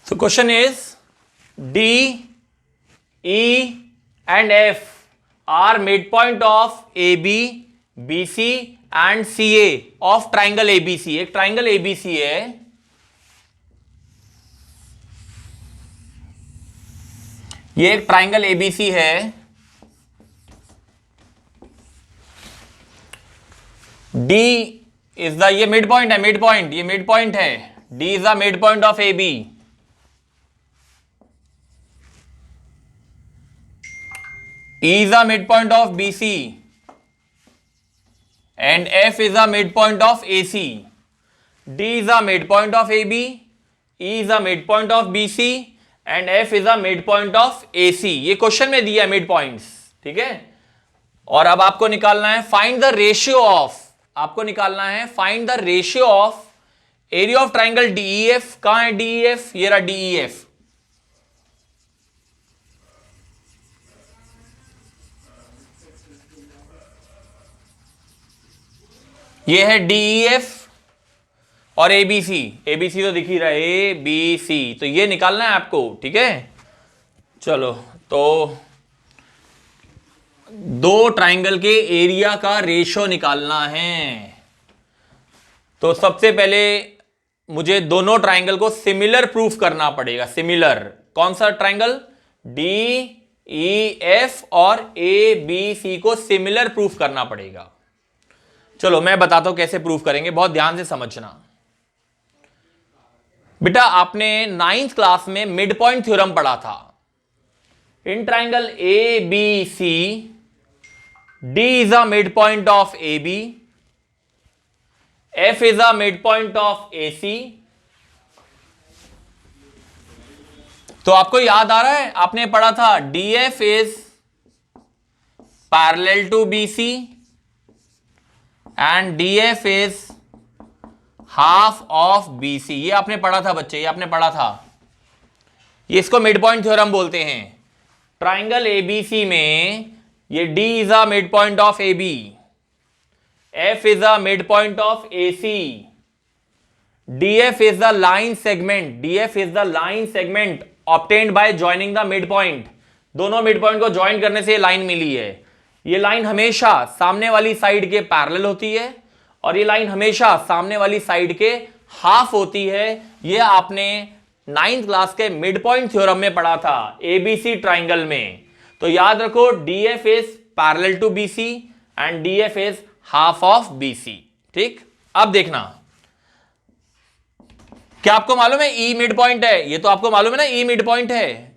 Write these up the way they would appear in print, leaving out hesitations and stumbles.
तो question is D E and F are mid point of A B B C and C A of triangle ABC. एक triangle ABC है, ये एक triangle ABC है। D is the, ये mid point है, mid point, ये mid point है। D is the mid point of A B. E is the midpoint of BC and F is the midpoint of AC. D is the midpoint of AB, E is the midpoint of BC and F is the midpoint of AC. ये question में दिया है mid points, ठीक है। और अब आपको निकालना है फाइंड द रेशियो ऑफ, आपको निकालना है find the ratio of area of triangle DEF। कहां है DEF? ये रहा DEF। ये है DEF और ABC। ABC तो दिख ही रहा है, ABC, तो ये निकालना है आपको, ठीक है। चलो, तो दो ट्राइंगल के एरिया का रेशियो निकालना है। तो सबसे पहले मुझे दोनों ट्राइंगल को सिमिलर प्रूफ करना पड़ेगा। सिमिलर कौन सा ट्राइंगल? DEF और ABC को सिमिलर प्रूफ करना पड़ेगा। चलो मैं बताता हूं कैसे प्रूफ करेंगे, बहुत ध्यान से समझना। बेटा आपने 9th क्लास में मिड पॉइंट थ्योरम पढ़ा था। In triangle A B C, D is a mid point of A B, F is a mid point of A C. तो आपको याद आ रहा है, आपने पढ़ा था D F is parallel to B C and DF is half of BC। ये आपने पढ़ा था बच्चे, ये आपने पढ़ा था। ये इसको मिड पॉइंट थ्योरम बोलते हैं। ट्राइंगल ABC में ये D is a mid point of AB, F is a mid point of AC, DF is the line segment, DF is the line segment obtained by joining the mid point. दोनों mid point को join करने से line मिली है। ये line हमेशा सामने वाली side के पैरेलल होती है और ये लाइन हमेशा सामने वाली साइड के हाफ होती है। ये आपने 9th क्लास के मिड पॉइंट थ्योरम में पढ़ा था ABC ट्राइंगल में। तो याद रखो DF is parallel to BC and DF is half of BC, ठीक। अब देखना, क्या आपको मालूम है E मिड पॉइंट है? ये तो आपको मालूम है ना E मिड पॉइंट है।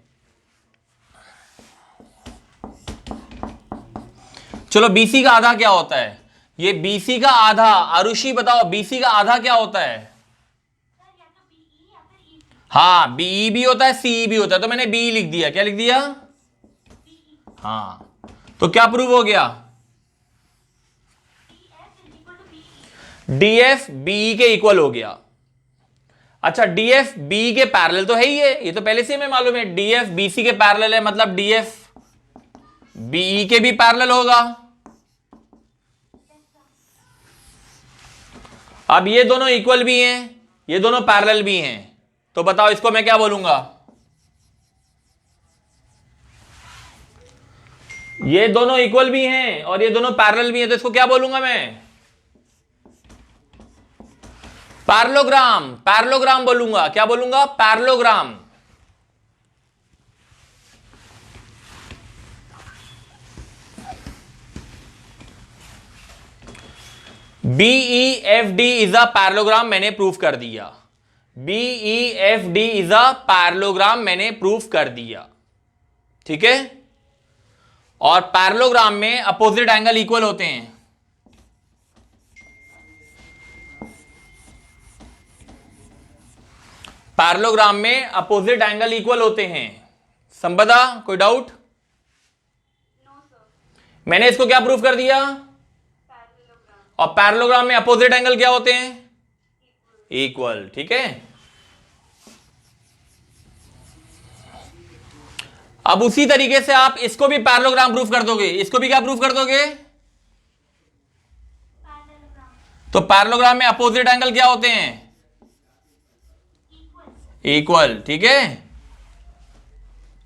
चलो BC का आधा क्या होता है? ये BC का आधा, आरुषि बताओ BC का आधा क्या होता है? हाँ, BE भी होता है, CE भी होता है। तो मैंने BE लिख दिया। क्या लिख दिया? हाँ, तो क्या प्रूव हो गया? DF BE के इक्वल हो गया। अच्छा, DF BE के पैरेलल तो है ही है, ये तो पहले से हमें मालूम है। DF BC के पैरेलल है, मतलब DF BE के भी पैरेलल होगा। अब ये दोनों इक्वल भी हैं, ये दोनों पैरेलल भी हैं, तो बताओ इसको मैं क्या बोलूंगा? ये दोनों इक्वल भी हैं और ये दोनों पैरेलल भी हैं, तो इसको क्या बोलूंगा मैं? पैरेललोग्राम। पैरेललोग्राम बोलूंगा। क्या बोलूंगा? Parallelogram. BEFD is a parallelogram, मैंने प्रूफ कर दिया। BEFD इज अ पैरेललोग्राम, मैंने प्रूफ कर दिया, ठीक है। और पैरेललोग्राम में अपोजिट एंगल इक्वल होते हैं। पैरेललोग्राम में अपोजिट एंगल इक्वल होते हैं। संपदा, कोई डाउट? मैंने इसको क्या प्रूफ कर दिया? और पैरेललोग्राम में अपोजिट एंगल क्या होते हैं? इक्वल, ठीक है। अब उसी तरीके से आप इसको भी पैरेललोग्राम प्रूफ कर दोगे। इसको भी क्या प्रूफ कर दोगे? तो पैरेललोग्राम में अपोजिट एंगल क्या होते हैं? इक्वल, ठीक है।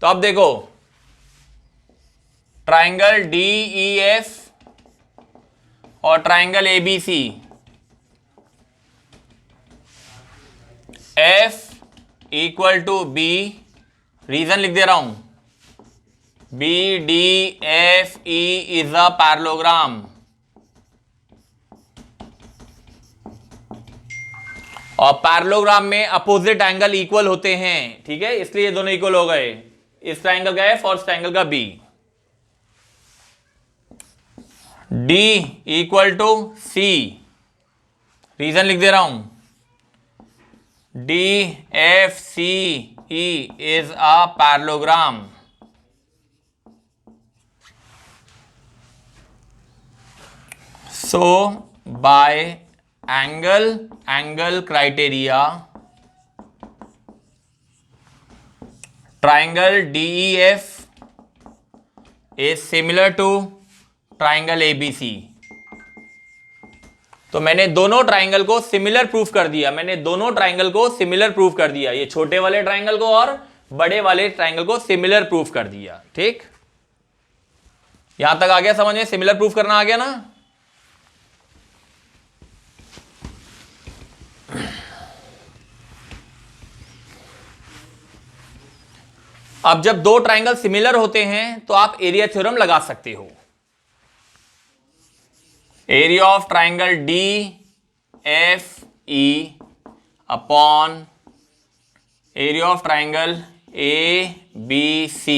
तो अब देखो ट्राइंगल DEF और triangle ABC, F equal to B, reason लिख दे रहा हूं, BDFE इज अ पैरेललोग्राम, और पैरेललोग्राम में अपोजिट एंगल इक्वल होते हैं, ठीक है, इसलिए ये दोनों इक्वल हो गए, इस ट्राइंगल का F और इस ट्राइंगल का B। D equal to C, reason लिख दे रहा हूं, DFCE is a parallelogram, so by angle criteria triangle DEF is similar to triangle ABC। तो मैंने दोनों ट्राइंगल को सिमिलर प्रूफ कर दिया, ये छोटे वाले ट्राइंगल को और बड़े वाले ट्राइंगल को सिमिलर प्रूफ कर दिया, ठीक। यहां तक आ गया समझ में, सिमिलर प्रूफ करना आ गया ना। अब जब दो ट्राइंगल सिमिलर होते हैं तो आप एरिया थ्योरम लगा सकते हो। Area of triangle DFE upon area of triangle ABC।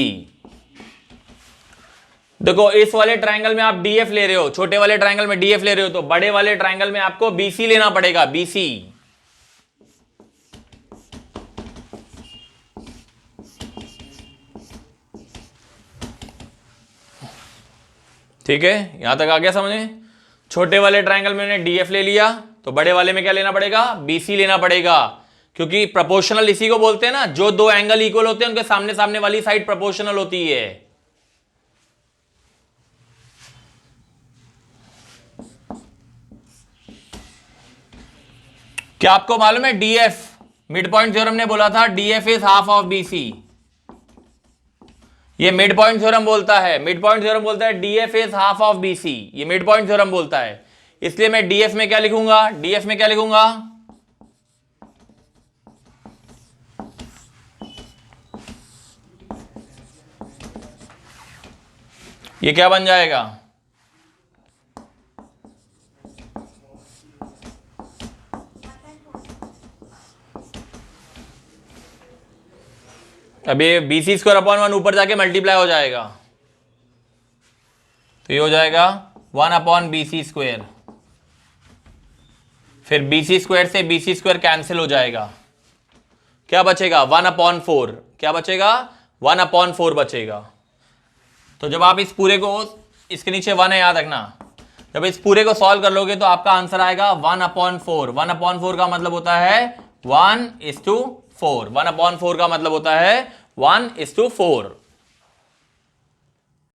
देखो इस वाले ट्राइंगल में आप DF ले रहे हो, छोटे वाले ट्राइंगल में DF ले रहे हो, तो बड़े वाले ट्राइंगल में आपको BC लेना पड़ेगा, BC। ठीक है, यहां तक आ गया समझ में। छोटे वाले ट्राइंगल में मैंने DF ले लिया, तो बड़े वाले में क्या लेना पड़ेगा, BC लेना पड़ेगा, क्योंकि प्रोपोर्शनल इसी को बोलते हैं ना, जो दो एंगल इक्वल होते हैं उनके सामने सामने वाली साइड प्रोपोर्शनल होती है। क्या आपको मालूम है DF, मिड पॉइंट थ्योरम ने बोला था DF is half of BC, ये मिड पॉइंट थ्योरम बोलता है, DF is half of BC, ये मिड पॉइंट थ्योरम बोलता है। इसलिए मैं DF में क्या लिखूंगा, ये क्या बन जाएगा, अब ये BC स्क्वायर अपॉन 1 ऊपर जाके मल्टीप्लाई हो जाएगा, तो ये हो जाएगा 1 अपॉन BC स्क्वायर, फिर BC स्क्वायर से BC स्क्वायर कैंसिल हो जाएगा, क्या बचेगा 1 अपॉन 4, क्या बचेगा 1 अपॉन 4 बचेगा। तो जब आप इस पूरे को, इसके नीचे 1 है याद रखना, जब इस पूरे को सॉल्व कर लोगे तो आपका आंसर आएगा 1 अपॉन 4। 1 अपॉन 4 का मतलब होता है 1:4, 1 अपॉन 4 का मतलब होता है 1:4।